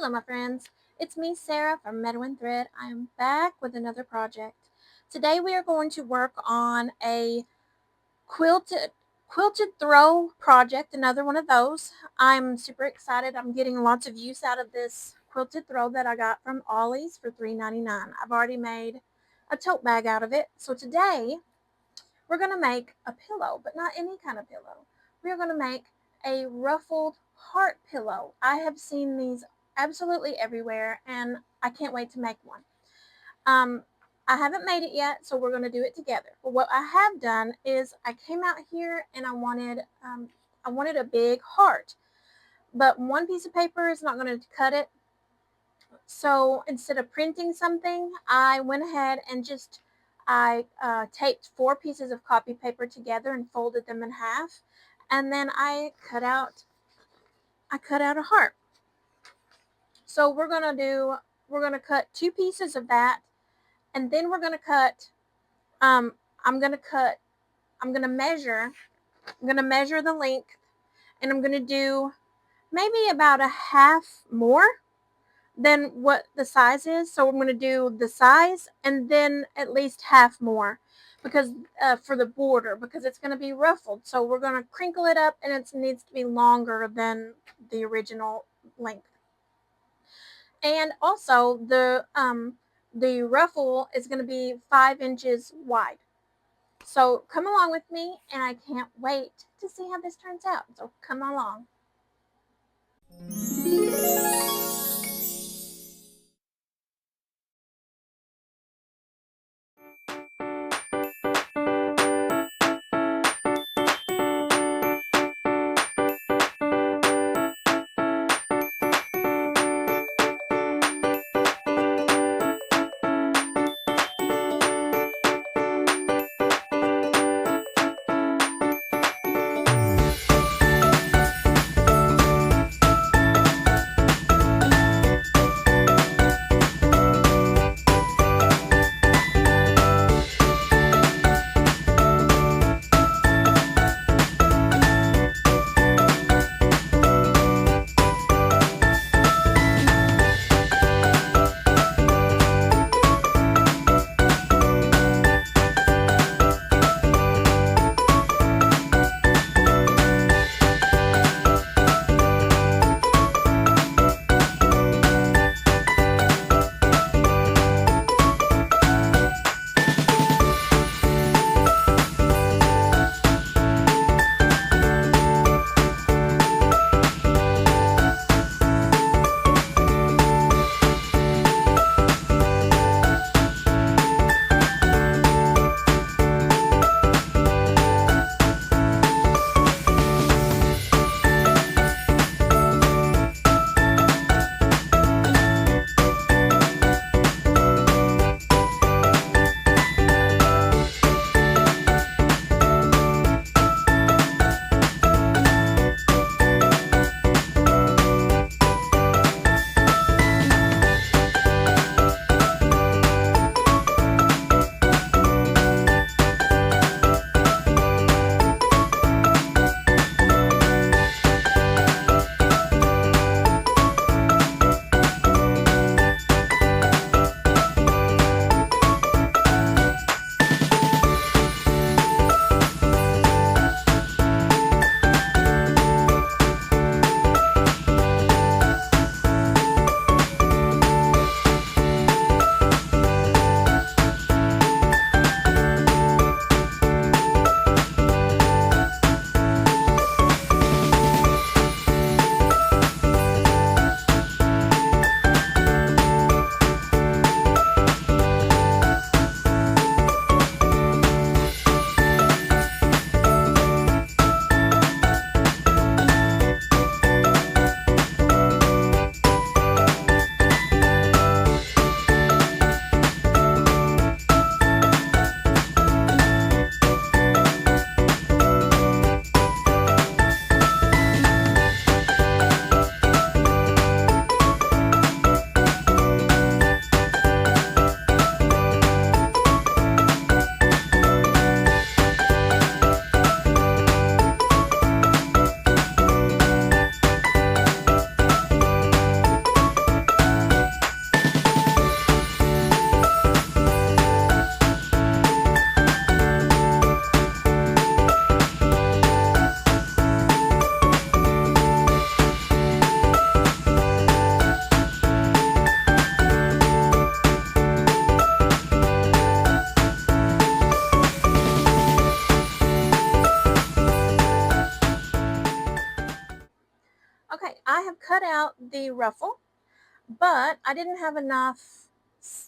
Hello my friends, it's me Sarah from Meadow and Thread. I am back with another project. Today we are going to work on a quilted throw project, another one of those. I'm super excited. I'm getting lots of use out of this quilted throw that I got from Ollie's for $3.99. I've already made a tote bag out of it. So today we're going to make a pillow, but not any kind of pillow. We're going to make a ruffled heart pillow. I have seen these absolutely everywhere, and I can't wait to make one. Um, I haven't made it yet, so we're going to do it together. But what I have done is I came out here and I wanted a big heart, but one piece of paper is not going to cut it. So instead of printing something, I went ahead and I taped 4 pieces of copy paper together and folded them in half, and then I cut out a heart. So we're gonna cut 2 pieces of that, and then we're gonna cut. Um, I'm gonna cut. I'm gonna measure. I'm gonna measure the length, and I'm gonna do maybe about a half more than what the size is. So I'm going to do the size and then at least half more because for the border, because it's going to be ruffled. So we're going to crinkle it up, and it needs to be longer than the original length. And also the ruffle is going to be 5 inches wide. So come along with me, and I can't wait to see how this turns out. So come along. ruffle, but I didn't have enough,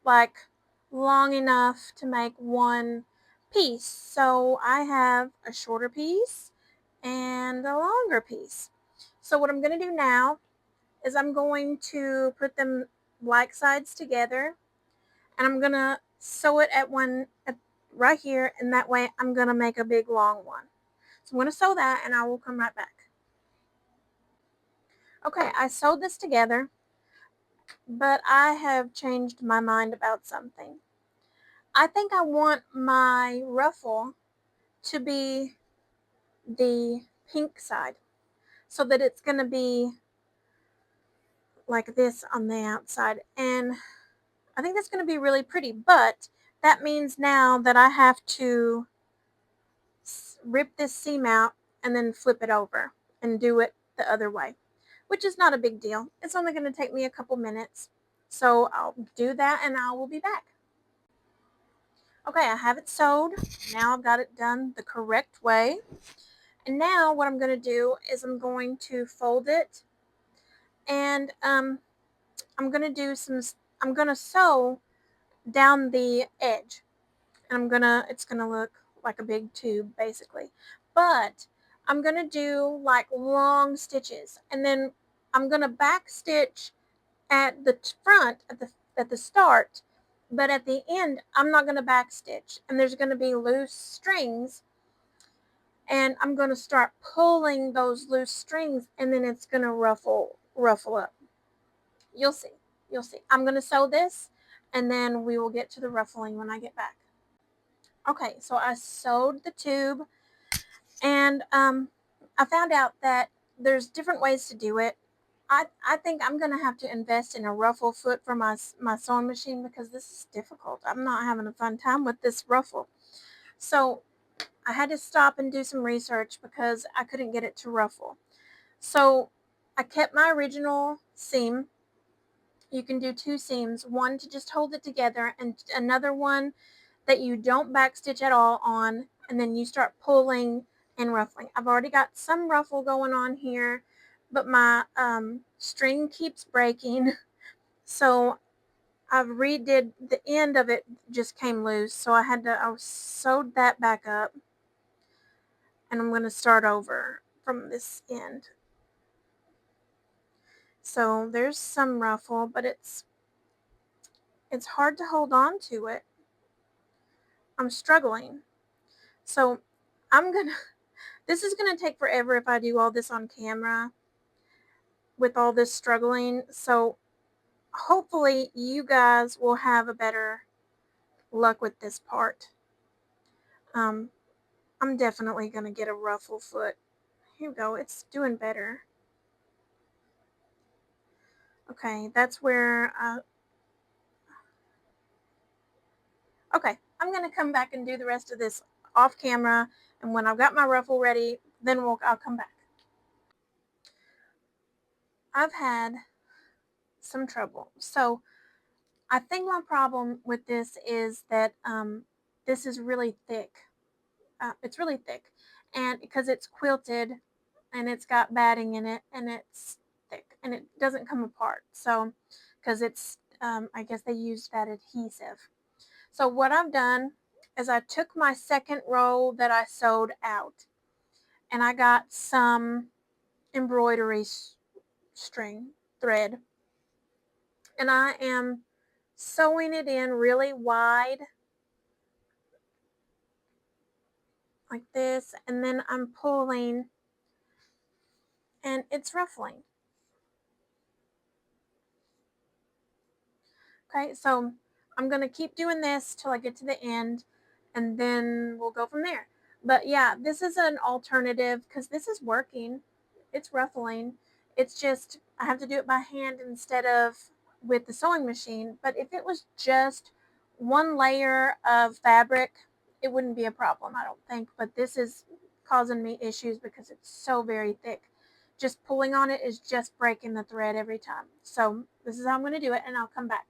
like long enough to make one piece. So I have a shorter piece and a longer piece. So what I'm going to do now is I'm going to put them like sides together, and I'm going to sew it right here, and that way I'm going to make a big long one. So I'm going to sew that and I will come right back. Okay, I sewed this together, but I have changed my mind about something. I think I want my ruffle to be the pink side, so that it's going to be like this on the outside, and I think that's going to be really pretty, but that means now that I have to rip this seam out and then flip it over and do it the other way, which is not a big deal. It's only going to take me a couple minutes. So I'll do that and I will be back. Okay, I have it sewed. Now I've got it done the correct way. And now what I'm going to do is I'm going to fold it, and I'm going to I'm going to sew down the edge. And it's gonna look like a big tube basically. But I'm gonna do like long stitches, and then I'm gonna back stitch at the front at the start, but at the end I'm not gonna back stitch, and there's gonna be loose strings, and I'm gonna start pulling those loose strings, and then it's gonna ruffle up. You'll see. You'll see. I'm gonna sew this, and then we will get to the ruffling when I get back. Okay, so I sewed the tube, and I found out that there's different ways to do it. I think I'm going to have to invest in a ruffle foot for my sewing machine, because this is difficult. I'm not having a fun time with this ruffle. So I had to stop and do some research because I couldn't get it to ruffle. So I kept my original seam. You can do two seams, one to just hold it together and another one that you don't backstitch at all on, and then you start pulling and ruffling. I've already got some ruffle going on here, but my string keeps breaking, so I've redid the end of it, just came loose, so I sewed that back up, and I'm going to start over from this end. So there's some ruffle, but it's hard to hold on to it. I'm struggling. So I'm gonna this is gonna take forever if I do all this on camera with all this struggling. So hopefully you guys will have a better luck with this part. Um, I'm definitely gonna get a ruffle foot. Here we go. It's doing better. Okay, that's where. Okay, I'm gonna come back and do the rest of this off camera, and when I've got my ruffle ready, then I'll come back. I've had some trouble. So I think my problem with this is that this is really thick. It's really thick, and because it's quilted and it's got batting in it, and it's thick and it doesn't come apart. So, because it's, I guess they used that adhesive. So what I've done is I took my second row that I sewed out, and I got some embroidery string thread, and I am sewing it in really wide like this, and then I'm pulling, and it's ruffling. Okay, so I'm going to keep doing this till I get to the end, and then we'll go from there. But yeah, this is an alternative because this is working. It's ruffling. It's just I have to do it by hand instead of with the sewing machine. But if it was just one layer of fabric, it wouldn't be a problem, I don't think. But this is causing me issues because it's so very thick. Just pulling on it is just breaking the thread every time. So this is how I'm going to do it, and I'll come back.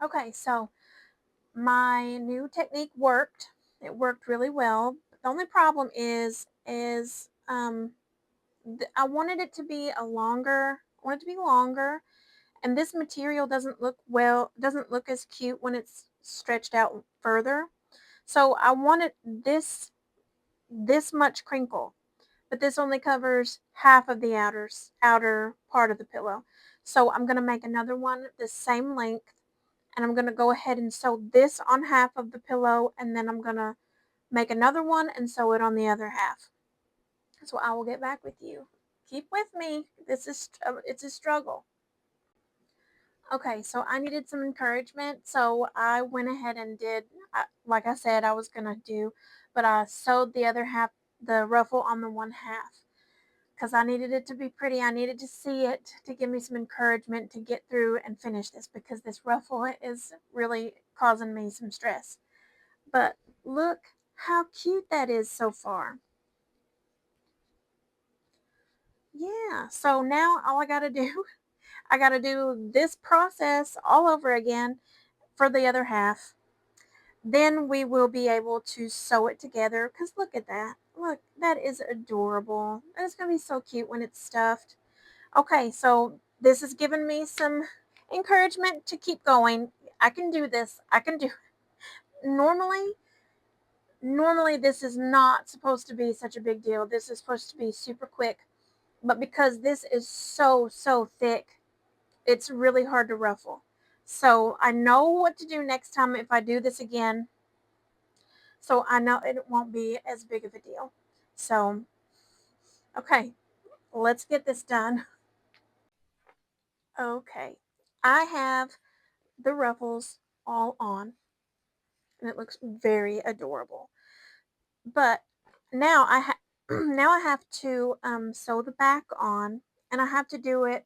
Okay, so my new technique worked. It worked really well. The only problem is I wanted it to be a longer I want it to be longer. And this material doesn't look as cute when it's stretched out further. So I wanted this much crinkle, but this only covers half of the outer part of the pillow. So I'm going to make another one the same length, and I'm going to go ahead and sew this on half of the pillow, and then I'm going to make another one and sew it on the other half. So I will get back with you. Keep with me. It's a struggle. Okay, so I needed some encouragement, so I went ahead and did, like I said I was gonna do, but I sewed the other half, the ruffle on the one half, because I needed it to be pretty. I needed to see it to give me some encouragement to get through and finish this, because this ruffle is really causing me some stress. But look how cute that is so far. Yeah, so now all I gotta do, I gotta do this process all over again for the other half. Then we will be able to sew it together, because look at that. Look, that is adorable. It's going to be so cute when it's stuffed. Okay, so this has given me some encouragement to keep going. I can do this. I can do normally normally this is not supposed to be such a big deal. This is supposed to be super quick, but because this is so thick, it's really hard to ruffle. So I know what to do next time if I do this again. So I know it won't be as big of a deal. So, okay, let's get this done. Okay, I have the ruffles all on, and it looks very adorable. But now now I have to sew the back on, and I have to do it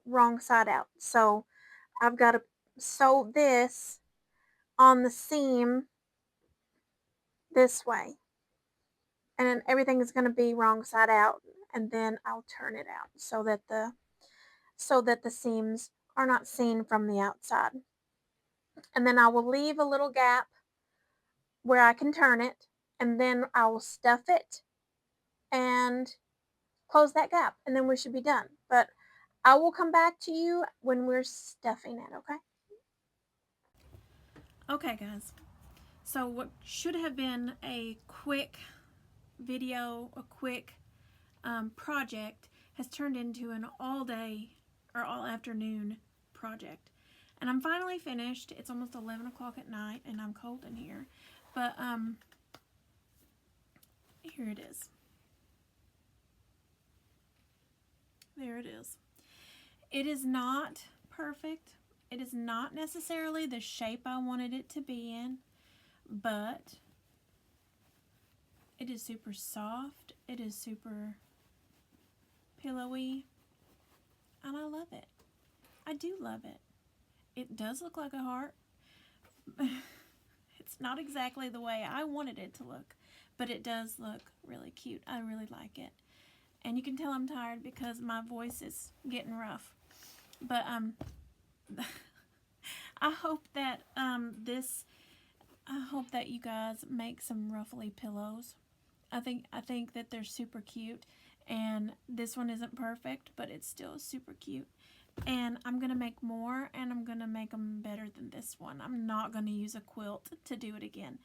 wrong side out. So I've got to sew this on the seam this way, and then everything is going to be wrong side out, and then I'll turn it out so that the seams are not seen from the outside. And then I will leave a little gap where I can turn it, and then I will stuff it and close that gap, and then we should be done. But I will come back to you when we're stuffing it, okay? Okay, guys. So what should have been a quick video, a quick project, has turned into an all day or all afternoon project. And I'm finally finished. It's almost 11 o'clock at night, and I'm cold in here. But here it is. There it is. It is not perfect. It is not necessarily the shape I wanted it to be in, but it is super soft. It is super pillowy, and I love it. I do love it. It does look like a heart. It's not exactly the way I wanted it to look, but it does look really cute. I really like it. And you can tell I'm tired because my voice is getting rough. But I hope that I hope that you guys make some ruffly pillows. I think that they're super cute, and this one isn't perfect, but it's still super cute. And I'm going to make more, and I'm going to make them better than this one. I'm not going to use a quilt to do it again.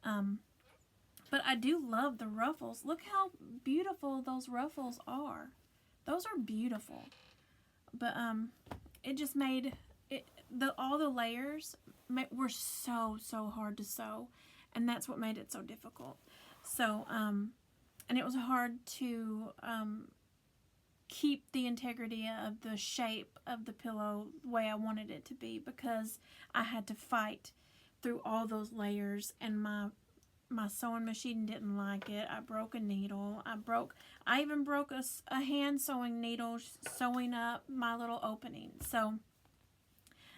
But I do love the ruffles. Look how beautiful those ruffles are. Those are beautiful. But it just made it, all the layers were so hard to sew, and that's what made it so difficult. So and it was hard to keep the integrity of the shape of the pillow the way I wanted it to be, because I had to fight through all those layers, and my sewing machine didn't like it. I broke a needle. I even broke a hand sewing needle sewing up my little opening. So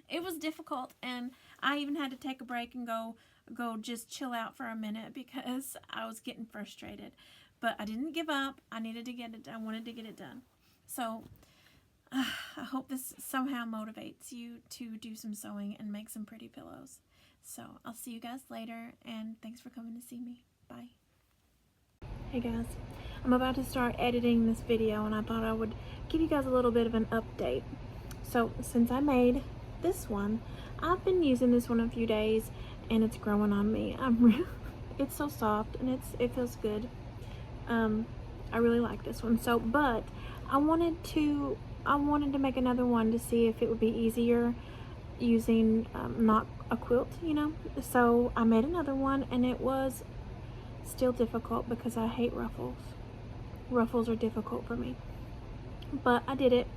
it was difficult, and I even had to take a break and go just chill out for a minute because I was getting frustrated. But I didn't give up. I needed to get it done. I wanted to get it done. So I hope this somehow motivates you to do some sewing and make some pretty pillows. So I'll see you guys later, and thanks for coming to see me. Bye. Hey guys, I'm about to start editing this video, and I thought I would give you guys a little bit of an update. So since I made this one, I've been using this one a few days, and it's growing on me. It's so soft, and it feels good. I really like this one. So, but I wanted to make another one to see if it would be easier using not a quilt, you know. So I made another one, and it was still difficult because I hate ruffles. Ruffles are difficult for me, but I did it,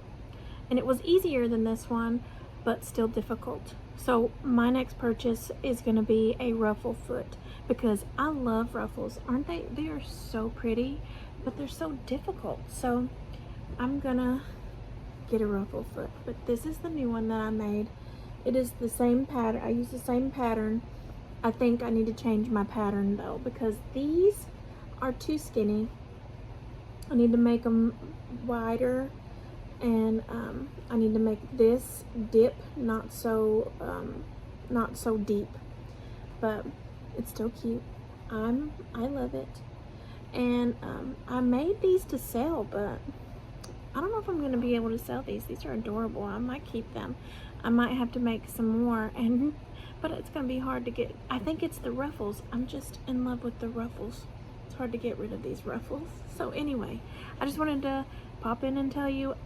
and it was easier than this one, but still difficult. So my next purchase is going to be a ruffle foot, because I love ruffles. Aren't they? They are so pretty, but they're so difficult. So I'm gonna get a ruffle foot, but this is the new one that I made. It is the same pattern. I use the same pattern. I think I need to change my pattern though, because these are too skinny. I need to make them wider, and I need to make this dip not so deep, but it's still cute. I love it. And I made these to sell, but I don't know if I'm going to be able to sell these. These are adorable. I might keep them. I might have to make some more, but it's going to be hard to get. I think it's the ruffles. I'm just in love with the ruffles. It's hard to get rid of these ruffles. So anyway, I just wanted to pop in and tell you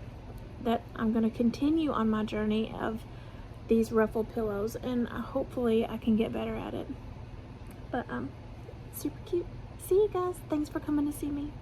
that I'm going to continue on my journey of these ruffle pillows, and hopefully I can get better at it. But super cute. See you guys. Thanks for coming to see me.